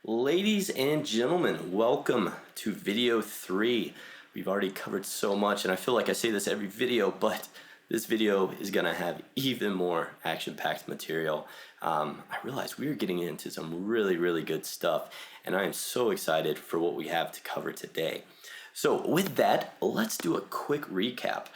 Ladies and gentlemen, welcome to video 3. We've already covered so much, and I feel like I say this every video, but this video is going to have even more action-packed material. I realized we are getting into some really good stuff, and I am so excited for what we have to cover today. So with that, let's do a quick recap.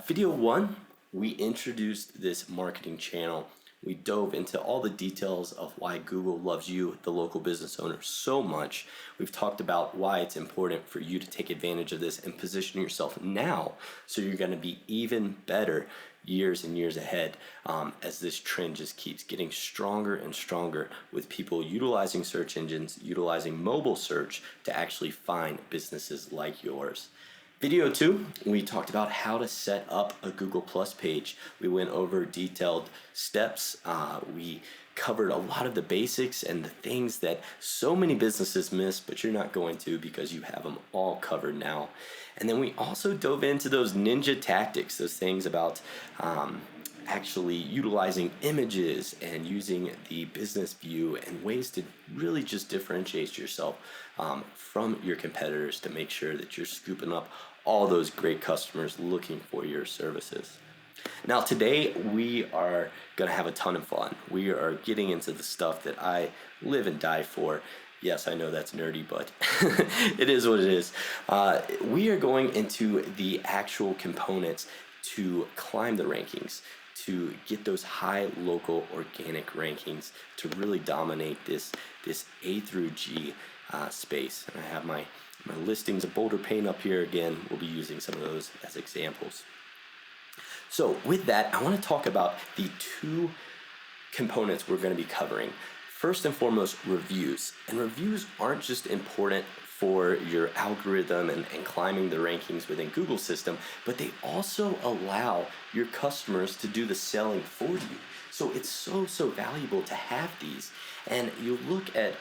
Video 1, we introduced this marketing channel. We dove into all the details of why Google loves you, the local business owner, so much. We've talked about why it's important for you to take advantage of this and position yourself now so you're going to be even better years and years ahead as this trend just keeps getting stronger and stronger with people utilizing search engines, utilizing mobile search to actually find businesses like yours. Video 2, we talked about how to set up a Google Plus page. We went over detailed steps. We covered a lot of the basics and the things that so many businesses miss, but you're not going to because you have them all covered now. And then we also dove into those ninja tactics, those things about actually utilizing images and using the business view and ways to really just differentiate yourself from your competitors to make sure that you're scooping up all those great customers looking for your services. Now today we are going to have a ton of fun. We are getting into the stuff that I live and die for. Yes, I know that's nerdy, but it is what it is. We are going into the actual components to climb the rankings, to get those high local organic rankings, to really dominate this A through G space. And I have my listings of Boulder Paint up here again. We'll be using some of those as examples. So with that, I want to talk about the two components we're going to be covering. First and foremost, reviews. And reviews aren't just important for your algorithm and climbing the rankings within Google system, but they also allow your customers to do the selling for you. So it's so valuable to have these. And you look at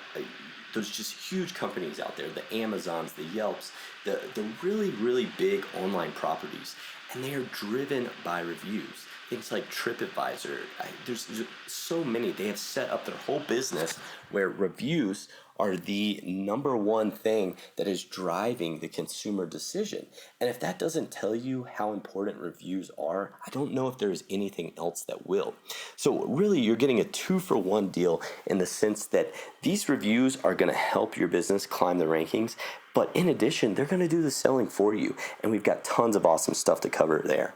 those just huge companies out there, the Amazons, the Yelps, the really big online properties, and they are driven by reviews. Things like TripAdvisor, there's so many. They have set up their whole business where reviews are the number one thing that is driving the consumer decision. And if that doesn't tell you how important reviews are, I don't know if there's anything else that will. So really, you're getting a 2-for-1 deal in the sense that these reviews are going to help your business climb the rankings, but in addition, they're going to do the selling for you. And we've got tons of awesome stuff to cover there.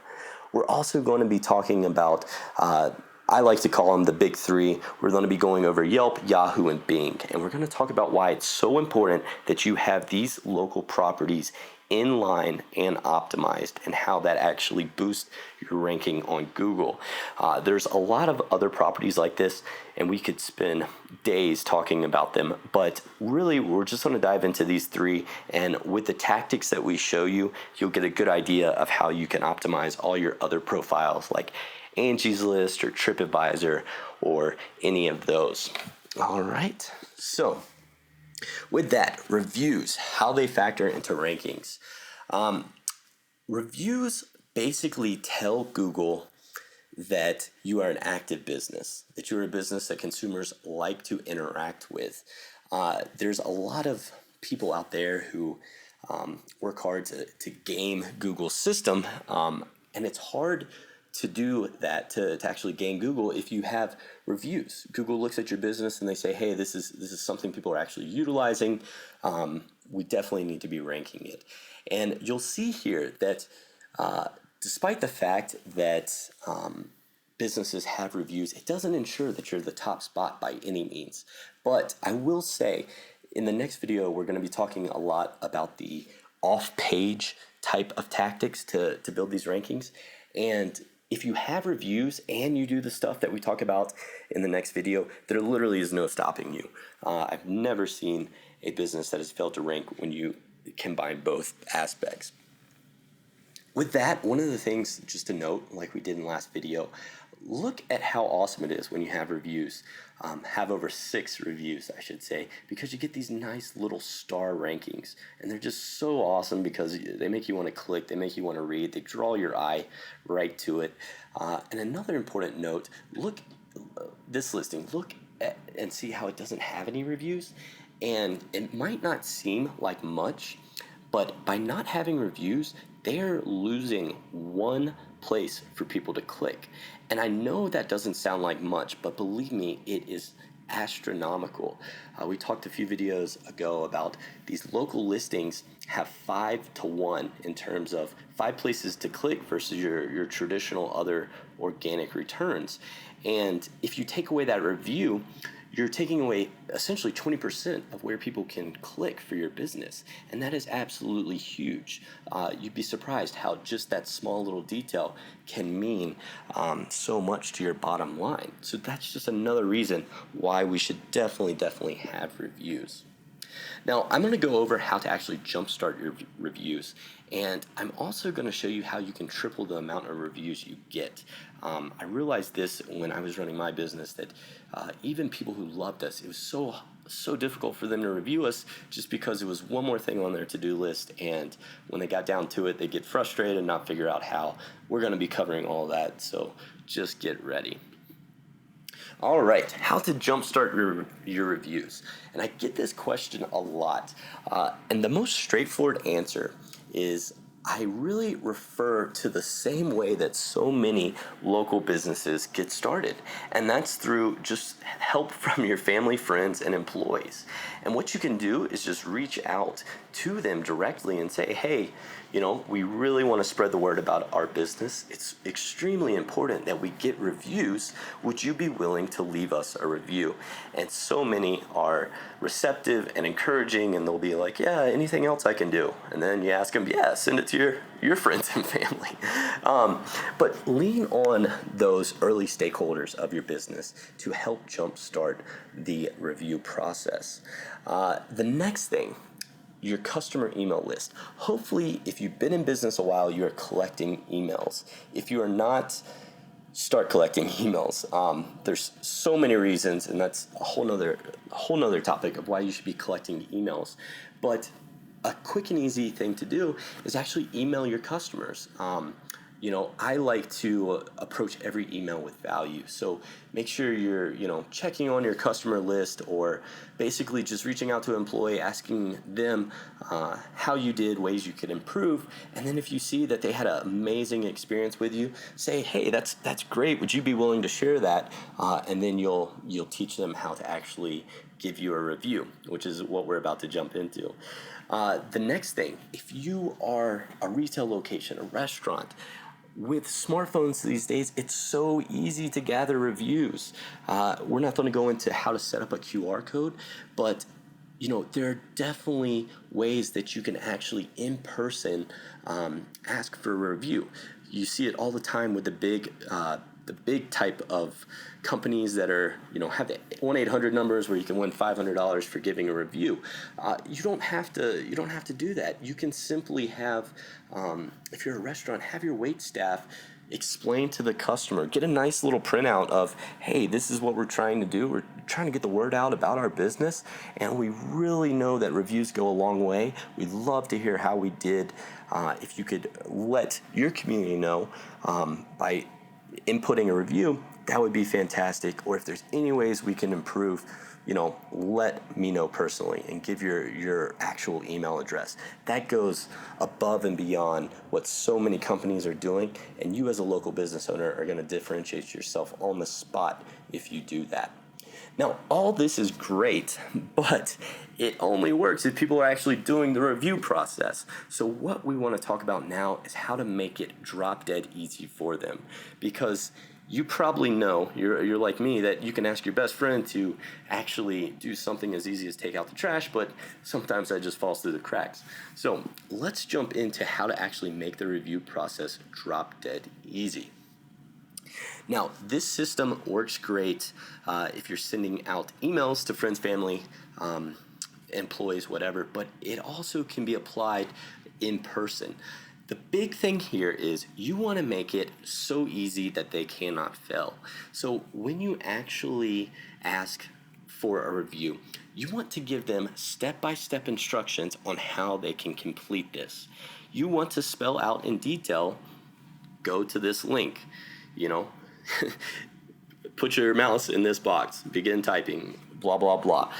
We're also going to be talking about, I like to call them the big three. We're going to be going over Yelp, Yahoo, and Bing. And we're going to talk about why it's so important that you have these local properties in line and optimized and how that actually boosts your ranking on Google. There's a lot of other properties like this, and we could spend days talking about them, but really we're just going to dive into these three, and with the tactics that we show you, you'll get a good idea of how you can optimize all your other profiles like Angie's List or TripAdvisor or any of those. All right, so with that, reviews, how they factor into rankings. Reviews basically tell Google that you are an active business, that you're a business that consumers like to interact with. There's a lot of people out there who work hard to game Google's system, and it's hard to do that, to actually gain Google if you have reviews. Google looks at your business and they say, hey, this is something people are actually utilizing. We definitely need to be ranking it. And you'll see here that despite the fact that businesses have reviews, it doesn't ensure that you're the top spot by any means. But I will say, in the next video, we're going to be talking a lot about the off-page type of tactics to build these rankings. And if you have reviews and you do the stuff that we talk about in the next video, there literally is no stopping you. I've never seen a business that has failed to rank when you combine both aspects. With that, one of the things just to note, like we did in the last video, look at how awesome it is when you have reviews. Have over 6 reviews, I should say, because you get these nice little star rankings. And they're just so awesome because they make you want to click, they make you want to read, they draw your eye right to it. And another important note, look this listing, look at and see how it doesn't have any reviews. And it might not seem like much, but by not having reviews, they're losing one place for people to click. And I know that doesn't sound like much, but believe me, it is astronomical. We talked a few videos ago about these local listings have 5 to 1 in terms of 5 places to click versus your traditional other organic returns. And if you take away that review, you're taking away essentially 20% of where people can click for your business. And that is absolutely huge. You'd be surprised how just that small little detail can mean so much to your bottom line. So that's just another reason why we should definitely have reviews. Now, I'm going to go over how to actually jumpstart your reviews, and I'm also going to show you how you can triple the amount of reviews you get. I realized this when I was running my business, that even people who loved us, it was so difficult for them to review us just because it was one more thing on their to-do list, and when they got down to it, they get frustrated and not figure out how. We're going to be covering all that, so just get ready. All right, how to jumpstart your reviews. And I get this question a lot. And the most straightforward answer is I really refer to the same way that so many local businesses get started. And that's through just help from your family, friends, and employees. And what you can do is just reach out to them directly and say, hey, we really want to spread the word about our business. It's extremely important that we get reviews. Would you be willing to leave us a review? And so many are receptive and encouraging, and they'll be like, yeah, anything else I can do? And then you ask them, yeah, send it to your friends and family. But lean on those early stakeholders of your business to help jumpstart the review process. The next thing, your customer email list. Hopefully, if you've been in business a while, you're collecting emails. If you are not, start collecting emails. There's so many reasons, and that's a whole nother topic of why you should be collecting emails. But a quick and easy thing to do is actually email your customers. I like to approach every email with value. So make sure you're, checking on your customer list, or basically just reaching out to an employee, asking them how you did, ways you could improve. And then if you see that they had an amazing experience with you, say, hey, that's great. Would you be willing to share that? And then you'll teach them how to actually give you a review, which is what we're about to jump into. The next thing, if you are a retail location, a restaurant, with smartphones these days, it's so easy to gather reviews. We're not going to go into how to set up a QR code, but there are definitely ways that you can actually in person ask for a review. You see it all the time with the big type of companies that are, have the 1-800 numbers where you can win $500 for giving a review. You don't have to do that. You can simply have, if you're a restaurant, have your wait staff explain to the customer, get a nice little printout of, hey, this is what we're trying to do. We're trying to get the word out about our business, and we really know that reviews go a long way. We'd love to hear how we did. If you could let your community know by inputting a review, that would be fantastic. Or if there's any ways we can improve, let me know personally and give your actual email address. That goes above and beyond what so many companies are doing, and you as a local business owner are going to differentiate yourself on the spot if you do that. Now, all this is great, but it only works if people are actually doing the review process. So what we want to talk about now is how to make it drop dead easy for them. Because you probably know, you're like me, that you can ask your best friend to actually do something as easy as take out the trash, but sometimes that just falls through the cracks. So let's jump into how to actually make the review process drop dead easy. Now, this system works great if you're sending out emails to friends, family, employees, whatever, but it also can be applied in person. The big thing here is you want to make it so easy that they cannot fail. So when you actually ask for a review, you want to give them step-by-step instructions on how they can complete this. You want to spell out in detail, go to this link, put your mouse in this box, begin typing, blah, blah, blah.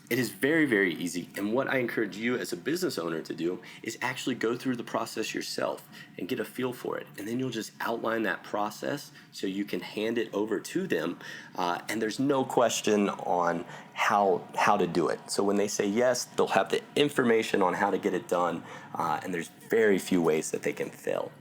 It is very, very easy. And what I encourage you as a business owner to do is actually go through the process yourself and get a feel for it. And then you'll just outline that process so you can hand it over to them. And there's no question on how to do it. So when they say yes, they'll have the information on how to get it done. And there's very few ways that they can fail.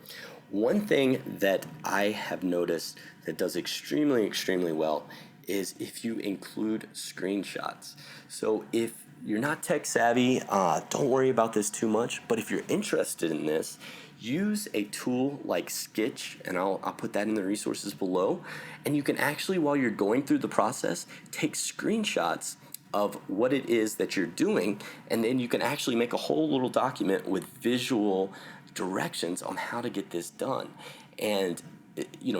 One thing that I have noticed that does extremely, extremely well is if you include screenshots. So if you're not tech savvy, don't worry about this too much, but if you're interested in this, use a tool like Skitch, and I'll put that in the resources below, and you can actually, while you're going through the process, take screenshots of what it is that you're doing, and then you can actually make a whole little document with visual directions on how to get this done. And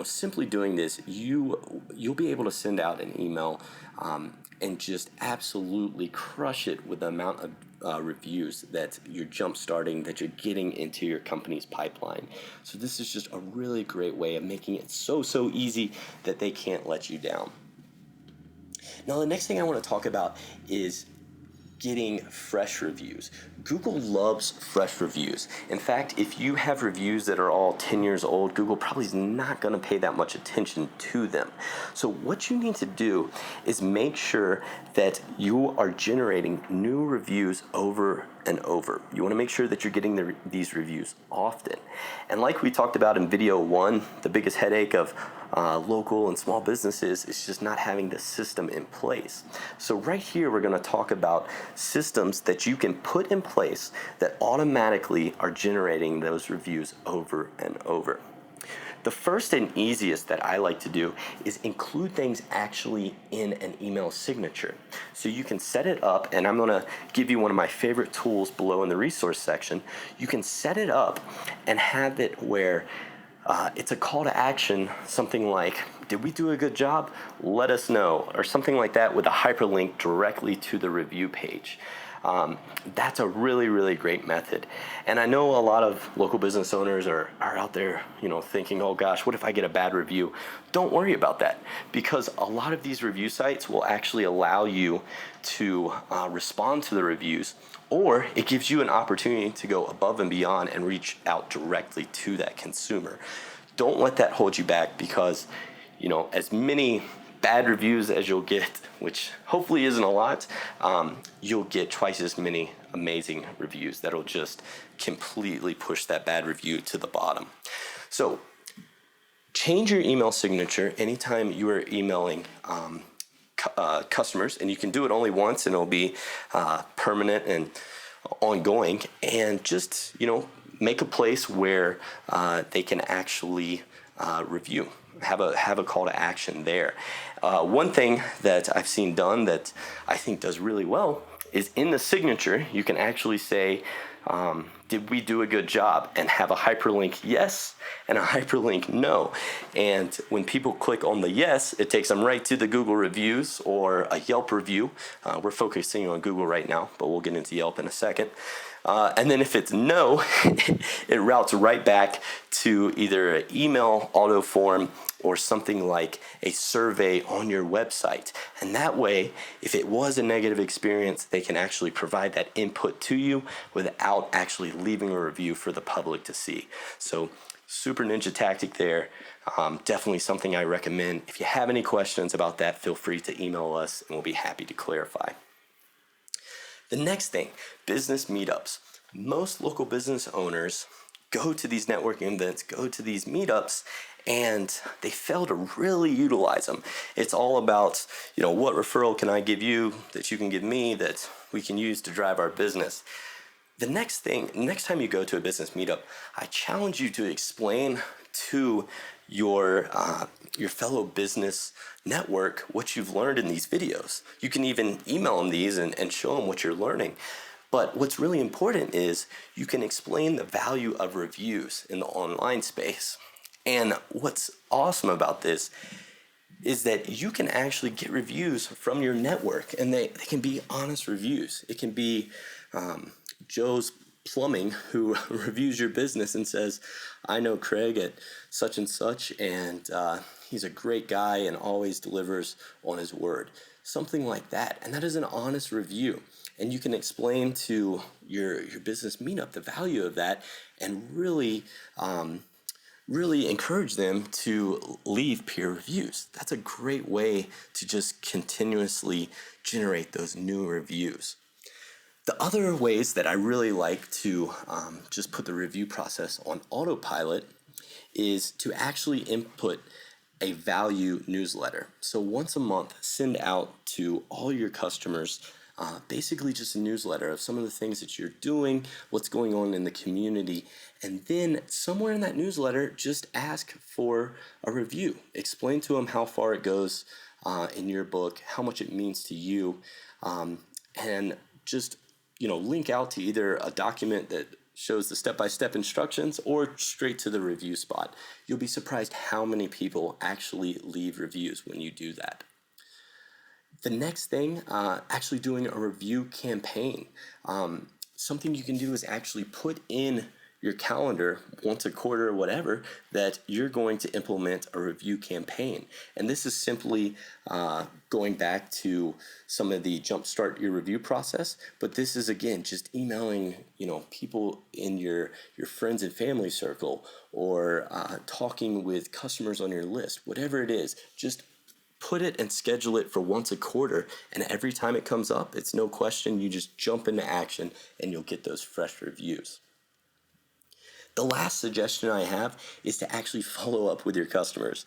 simply doing this, you'll be able to send out an email and just absolutely crush it with the amount of reviews that you're jump starting, that you're getting into your company's pipeline. So this is just a really great way of making it so easy that they can't let you down. Now, the next thing I want to talk about is getting fresh reviews. Google loves fresh reviews. In fact, if you have reviews that are all 10 years old, Google probably is not going to pay that much attention to them. So what you need to do is make sure that you are generating new reviews over and over. You want to make sure that you're getting these reviews often. And like we talked about in video 1, the biggest headache of local and small businesses is just not having the system in place. So right here, we're going to talk about systems that you can put in place that automatically are generating those reviews over and over. The first and easiest that I like to do is include things actually in an email signature. So you can set it up, and I'm going to give you one of my favorite tools below in the resource section. You can set it up and have it where it's a call to action, something like, did we do a good job? Let us know, or something like that with a hyperlink directly to the review page. That's a really, really great method. And I know a lot of local business owners are out there, thinking, oh gosh, what if I get a bad review? Don't worry about that, because a lot of these review sites will actually allow you to respond to the reviews, or it gives you an opportunity to go above and beyond and reach out directly to that consumer. Don't let that hold you back, because, as many bad reviews as you'll get, which hopefully isn't a lot, you'll get twice as many amazing reviews that'll just completely push that bad review to the bottom. So change your email signature anytime you are emailing customers, and you can do it only once, and it'll be permanent and ongoing. And just make a place where they can actually review. Have a call to action there. One thing that I've seen done that I think does really well is in the signature, you can actually say, did we do a good job? And have a hyperlink yes and a hyperlink no. And when people click on the yes, it takes them right to the Google reviews or a Yelp review. We're focusing on Google right now, but we'll get into Yelp in a second. And then if it's no, it routes right back to either an email auto form or something like a survey on your website. And that way, if it was a negative experience, they can actually provide that input to you without actually leaving a review for the public to see. So super ninja tactic there. Definitely something I recommend. If you have any questions about that, feel free to email us and we'll be happy to clarify. The next thing, business meetups. Most local business owners go to these networking events, go to these meetups, and they fail to really utilize them. It's all about, what referral can I give you that you can give me that we can use to drive our business. The next time you go to a business meetup, I challenge you to explain to your fellow business network what you've learned in these videos. You can even email them these and show them what you're learning. But what's really important is you can explain the value of reviews in the online space. And what's awesome about this is that you can actually get reviews from your network, and they can be honest reviews. It can be Joe's Plumbing who reviews your business and says, I know Craig at such and such, and he's a great guy and always delivers on his word. something like that. And that is an honest review. And you can explain to your business meetup the value of that, and really encourage them to leave peer reviews. That's a great way to just continuously generate those new reviews. The other ways that I really like to just put the review process on autopilot is to actually input a value newsletter. So once a month, send out to all your customers basically just a newsletter of some of the things that you're doing, what's going on in the community, and then somewhere in that newsletter, just ask for a review. Explain to them how far it goes in your book, how much it means to you, and just link out to either a document that shows the step-by-step instructions or straight to the review spot. You'll be surprised how many people actually leave reviews when you do that. The next thing, actually doing a review campaign. Something you can do is actually put in your calendar once a quarter or whatever that you're going to implement a review campaign. And this is simply going back to some of the jumpstart your review process, but this is again just emailing people in your friends and family circle, or talking with customers on your list, whatever it is. Just put it and schedule it for once a quarter, and every time it comes up, it's no question, you just jump into action and you'll get those fresh reviews. The last suggestion I have is to actually follow up with your customers.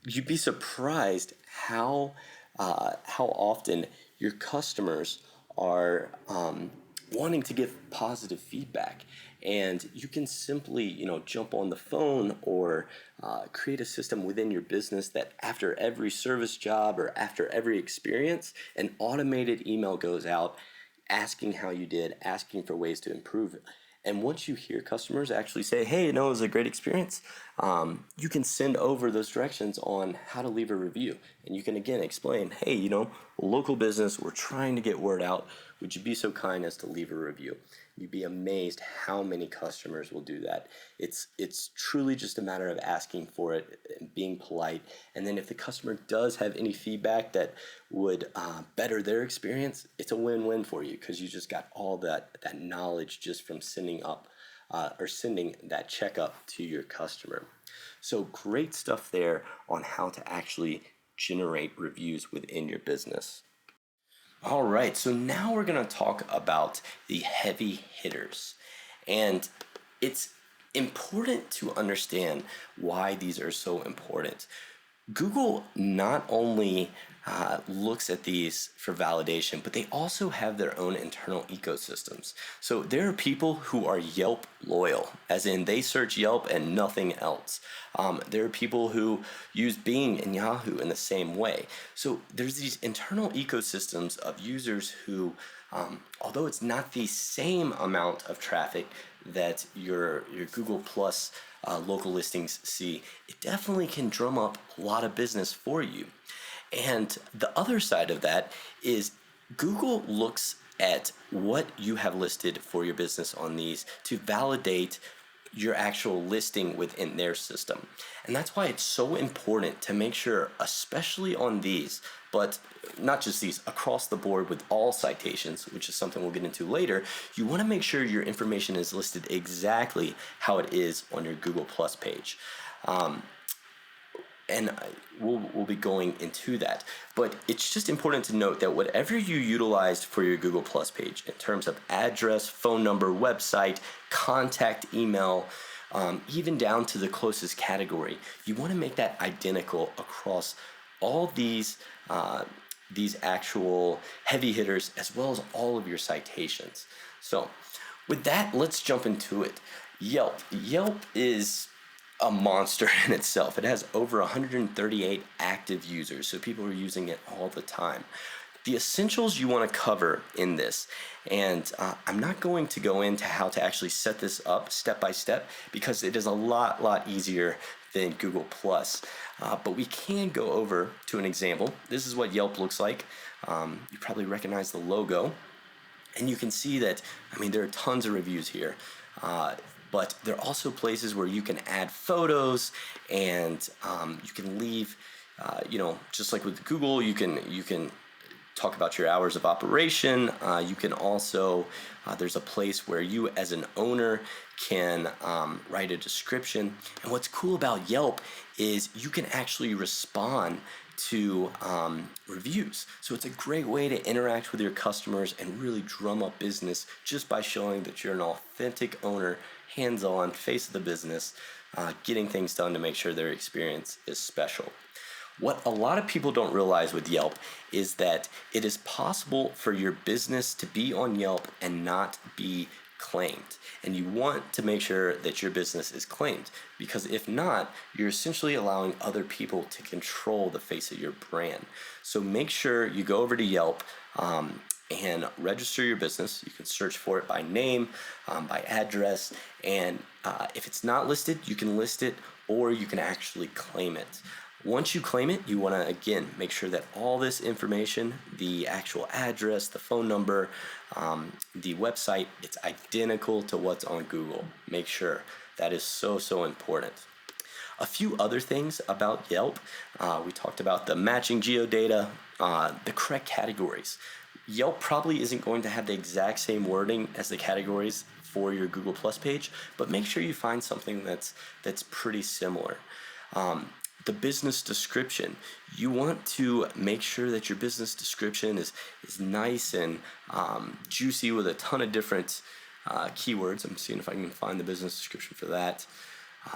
You'd be surprised how often your customers are wanting to give positive feedback, and you can simply jump on the phone or create a system within your business that after every service job or after every experience, an automated email goes out asking how you did, asking for ways to improve it. And once you hear customers actually say, hey, it was a great experience, you can send over those directions on how to leave a review. And you can again explain, hey, local business, we're trying to get word out. Would you be so kind as to leave a review? You'd be amazed how many customers will do that. It's truly just a matter of asking for it and being polite. And then if the customer does have any feedback that would better their experience, it's a win-win for you, because you just got all that knowledge just from sending that checkup to your customer. So great stuff there on how to actually generate reviews within your business. All right, so now we're going to talk about the heavy hitters. And it's important to understand why these are so important. Google not only looks at these for validation, but they also have their own internal ecosystems. So there are people who are Yelp loyal, as in they search Yelp and nothing else. There are people who use Bing and Yahoo in the same way. So there's these internal ecosystems of users who, although it's not the same amount of traffic that your Google Plus local listings see, it definitely can drum up a lot of business for you. And the other side of that is Google looks at what you have listed for your business on these to validate your actual listing within their system. And that's why it's so important to make sure, especially on these, but not just these, across the board with all citations, which is something we'll get into later, you want to make sure your information is listed exactly how it is on your Google Plus page. And we'll be going into that. But it's just important to note that whatever you utilized for your Google Plus page in terms of address, phone number, website, contact email, even down to the closest category, you want to make that identical across all these actual heavy hitters, as well as all of your citations. So with that, let's jump into it. Yelp is a monster in itself. It has over 138 active users, so people are using it all the time. The essentials you want to cover in this, and I'm not going to go into how to actually set this up step by step, because it is a lot easier than Google Plus. But we can go over to an example. This is what Yelp looks like. You probably recognize the logo, and you can see that, there are tons of reviews here. But there are also places where you can add photos, and you can leave just like with Google, you can talk about your hours of operation. You can also, there's a place where you as an owner can write a description. And what's cool about Yelp is you can actually respond to reviews. So it's a great way to interact with your customers and really drum up business just by showing that you're an authentic owner, hands-on, face of the business, getting things done to make sure their experience is special. What a lot of people don't realize with Yelp is that it is possible for your business to be on Yelp and not be claimed. And you want to make sure that your business is claimed, because if not, you're essentially allowing other people to control the face of your brand. So make sure you go over to Yelp and register your business. You can search for it by name, by address, and if it's not listed, you can list it or you can actually claim it. Once you claim it, you want to, again, make sure that all this information, the actual address, the phone number, the website, it's identical to what's on Google. Make sure. That is so important. A few other things about Yelp. We talked about the matching geodata, the correct categories. Yelp probably isn't going to have the exact same wording as the categories for your Google Plus page, but make sure you find something that's pretty similar. The business description. You want to make sure that your business description is nice and juicy with a ton of different keywords. I'm seeing if I can find the business description for that.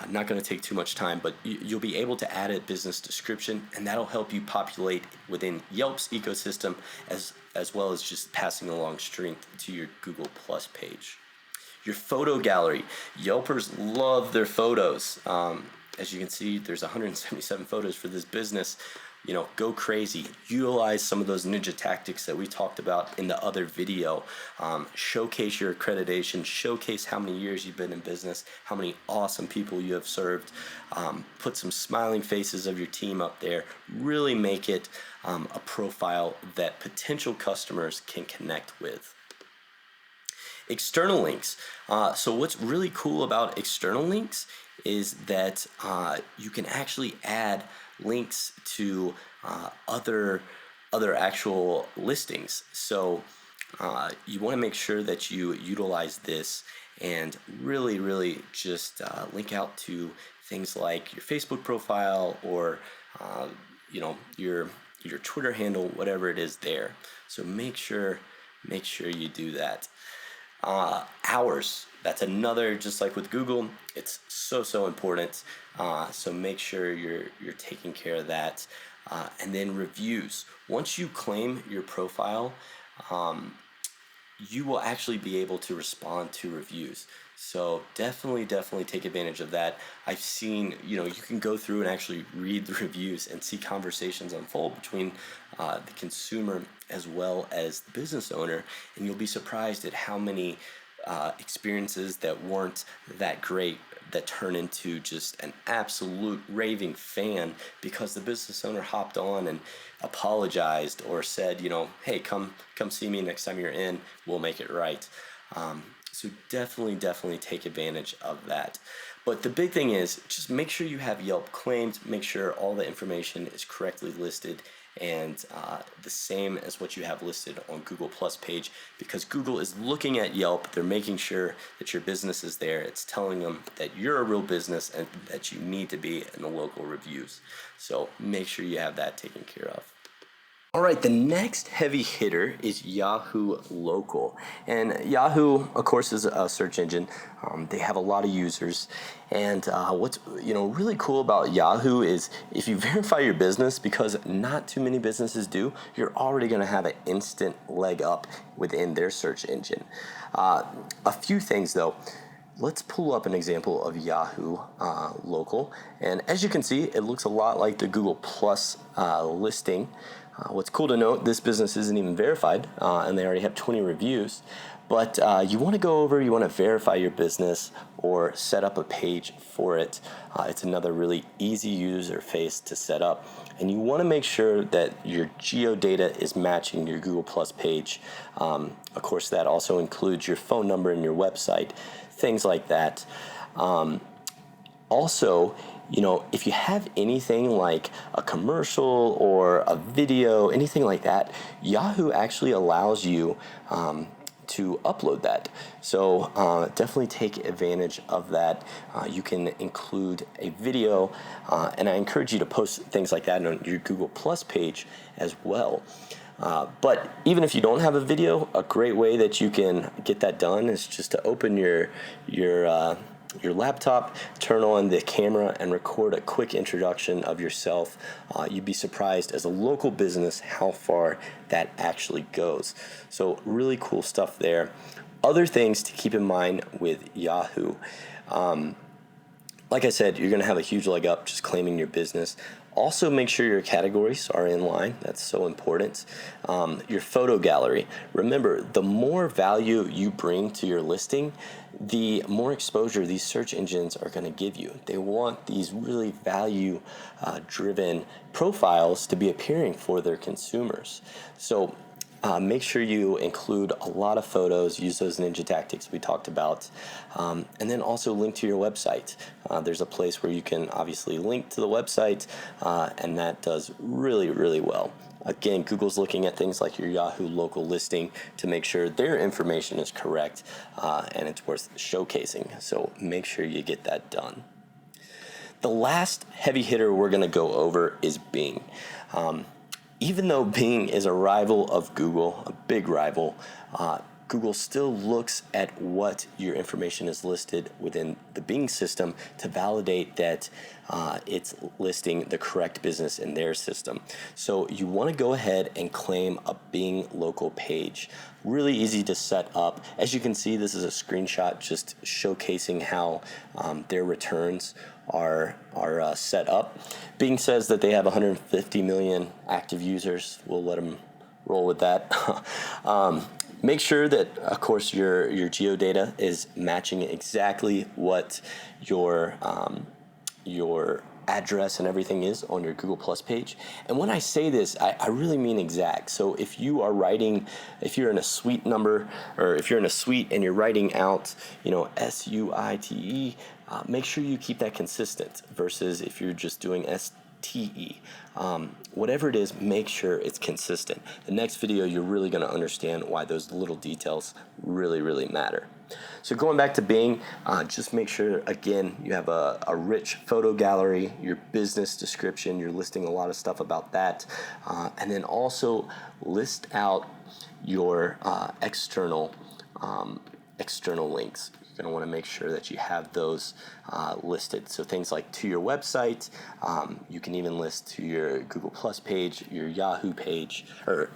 Not going to take too much time, but you'll be able to add a business description, and that'll help you populate within Yelp's ecosystem as well as just passing along strength to your Google Plus page. Your photo gallery. Yelpers love their photos. As you can see, there's 177 photos for this business. Go crazy. Utilize some of those ninja tactics that we talked about in the other video. Showcase your accreditation. Showcase how many years you've been in business, how many awesome people you have served. Put some smiling faces of your team up there. Really make it a profile that potential customers can connect with. External links. So what's really cool about external links is that you can actually add links to other actual listings. So you want to make sure that you utilize this and really just link out to things like your Facebook profile or your Twitter handle, whatever it is there. So make sure you do that. Hours. That's another, just like with Google, it's so important. So make sure you're taking care of that. And then reviews. Once you claim your profile, you will actually be able to respond to reviews. So definitely take advantage of that. I've seen, you can go through and actually read the reviews and see conversations unfold between the consumer as well as the business owner, and you'll be surprised at how many experiences that weren't that great that turn into just an absolute raving fan because the business owner hopped on and apologized or said, hey, come see me next time you're in, we'll make it right. So definitely take advantage of that. But the big thing is just make sure you have Yelp claimed, make sure all the information is correctly listed and the same as what you have listed on Google Plus page, because Google is looking at Yelp, they're making sure that your business is there, it's telling them that you're a real business and that you need to be in the local reviews. So make sure you have that taken care of. All right, the next heavy hitter is Yahoo Local. And Yahoo, of course, is a search engine. They have a lot of users. And what's really cool about Yahoo is if you verify your business, because not too many businesses do, you're already going to have an instant leg up within their search engine. A few things, though. Let's pull up an example of Yahoo Local. And as you can see, it looks a lot like the Google Plus listing. What's cool to note, this business isn't even verified, and they already have 20 reviews. But you want to go over, you want to verify your business or set up a page for it. It's another really easy user face to set up. And you want to make sure that your geodata is matching your Google Plus page. Of course, that also includes your phone number and your website, things like that. Also, if you have anything like a commercial or a video, anything like that, Yahoo actually allows you to upload that. So definitely take advantage of that. You can include a video, and I encourage you to post things like that on your Google Plus page as well. But even if you don't have a video, a great way that you can get that done is just to open your laptop, turn on the camera, and record a quick introduction of yourself. You'd be surprised as a local business how far that actually goes. So really cool stuff there. Other things to keep in mind with Yahoo. Like I said, you're going to have a huge leg up just claiming your business. Also, make sure your categories are in line. That's so important. Your photo gallery. Remember, the more value you bring to your listing, the more exposure these search engines are going to give you. They want these really value-driven profiles to be appearing for their consumers. So make sure you include a lot of photos, use those ninja tactics we talked about, and then also link to your website. There's a place where you can obviously link to the website, and that does really, really well. Again, Google's looking at things like your Yahoo local listing to make sure their information is correct, and it's worth showcasing. So make sure you get that done. The last heavy hitter we're going to go over is Bing. Even though Bing is a rival of Google, a big rival, Google still looks at what your information is listed within the Bing system to validate that it's listing the correct business in their system. So you want to go ahead and claim a Bing local page. Really easy to set up. As you can see, this is a screenshot just showcasing how their returns are set up. Bing says that they have 150 million active users. We'll let them roll with that. Make sure that, of course, your geodata is matching exactly what your address and everything is on your Google Plus page. And when I say this, I really mean exact. So if you are writing, if you're in a suite number, or if you're in a suite and you're writing out, SUITE, make sure you keep that consistent versus if you're just doing STE. Whatever it is, make sure it's consistent. The next video, you're really going to understand why those little details really, really matter. So going back to Bing, just make sure, again, you have a rich photo gallery, your business description, you're listing a lot of stuff about that, and then also list out your external links. You're going to want to make sure that you have those listed. So things like to your website, you can even list to your Google Plus page, your Yahoo page, or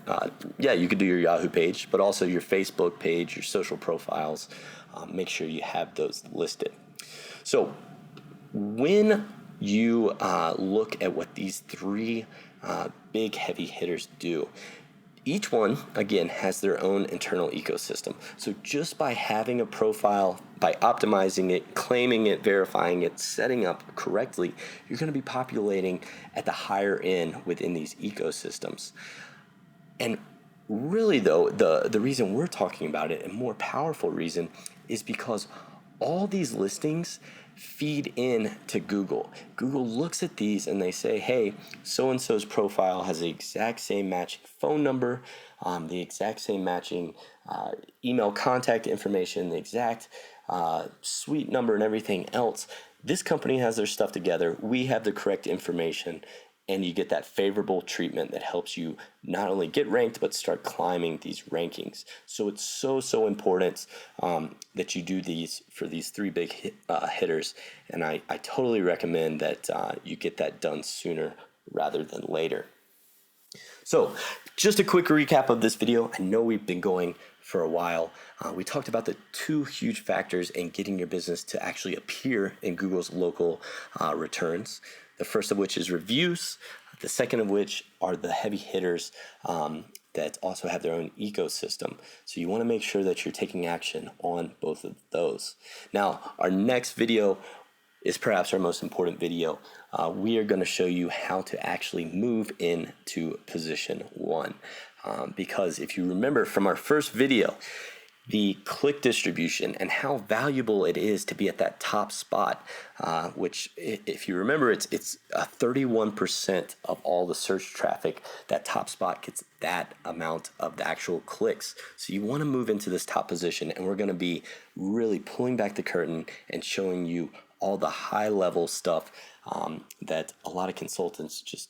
you could do your Yahoo page, but also your Facebook page, your social profiles. Make sure you have those listed. So when you look at what these three big heavy hitters do, each one, again, has their own internal ecosystem. So just by having a profile, by optimizing it, claiming it, verifying it, setting up correctly, you're going to be populating at the higher end within these ecosystems. And really, though, the reason we're talking about it, and more powerful reason, is because all these listings feed in to Google. Google looks at these and they say, hey, so-and-so's profile has the exact same matching phone number, the exact same matching email contact information, the exact suite number and everything else. This company has their stuff together. We have the correct information. And you get that favorable treatment that helps you not only get ranked, but start climbing these rankings. So it's so important that you do these for these three big hitters. And I totally recommend that you get that done sooner rather than later. So just a quick recap of this video. I know we've been going for a while. We talked about the two huge factors in getting your business to actually appear in Google's local returns. The first of which is reviews. The second of which are the heavy hitters that also have their own ecosystem. So you want to make sure that you're taking action on both of those. Now, our next video is perhaps our most important video. We are going to show you how to actually move into position one. Because if you remember from our first video, the click distribution and how valuable it is to be at that top spot, which if you remember, it's 31% of all the search traffic. That top spot gets that amount of the actual clicks. So you want to move into this top position, and we're going to be really pulling back the curtain and showing you all the high level stuff that a lot of consultants just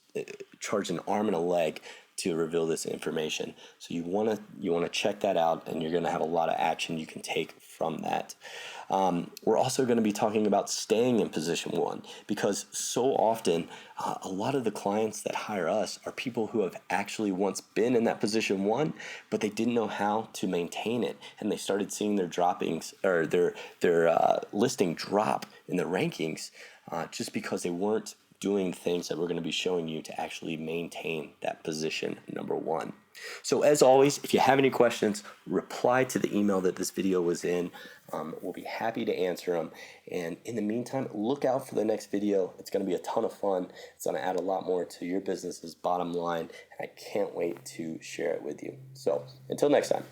charge an arm and a leg to reveal this information. So you want to check that out, and you're going to have a lot of action you can take from that. We're also going to be talking about staying in position one, because so often a lot of the clients that hire us are people who have actually once been in that position one, but they didn't know how to maintain it, and they started seeing their droppings or their listing drop in the rankings just because they weren't doing things that we're going to be showing you to actually maintain that position number one. So as always, if you have any questions, reply to the email that this video was in. We'll be happy to answer them. And in the meantime, look out for the next video. It's going to be a ton of fun. It's going to add a lot more to your business's bottom line, and I can't wait to share it with you. So until next time.